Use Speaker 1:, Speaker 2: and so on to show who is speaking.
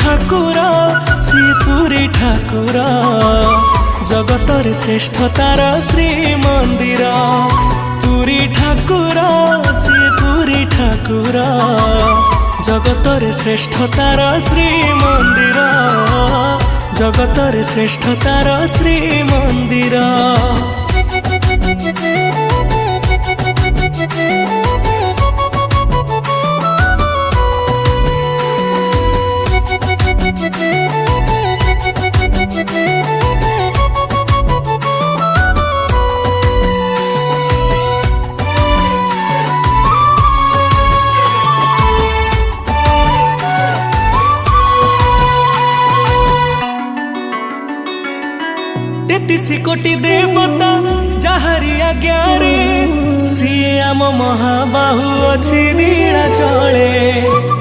Speaker 1: ठाकुर सी पुरी ठाकुर जगतर श्रेष्ठ तार श्री मंदिर पुरी ठाकुर सी पुरी ठाकुर जगतर श्रेष्ठ तार श्री मंदिर जगतर श्रेष्ठ तार श्री मंदिर। तेतीस कोटी देवता जहारी आज्ञा रे सीए आम महाबाहु अच्छी नीला चले।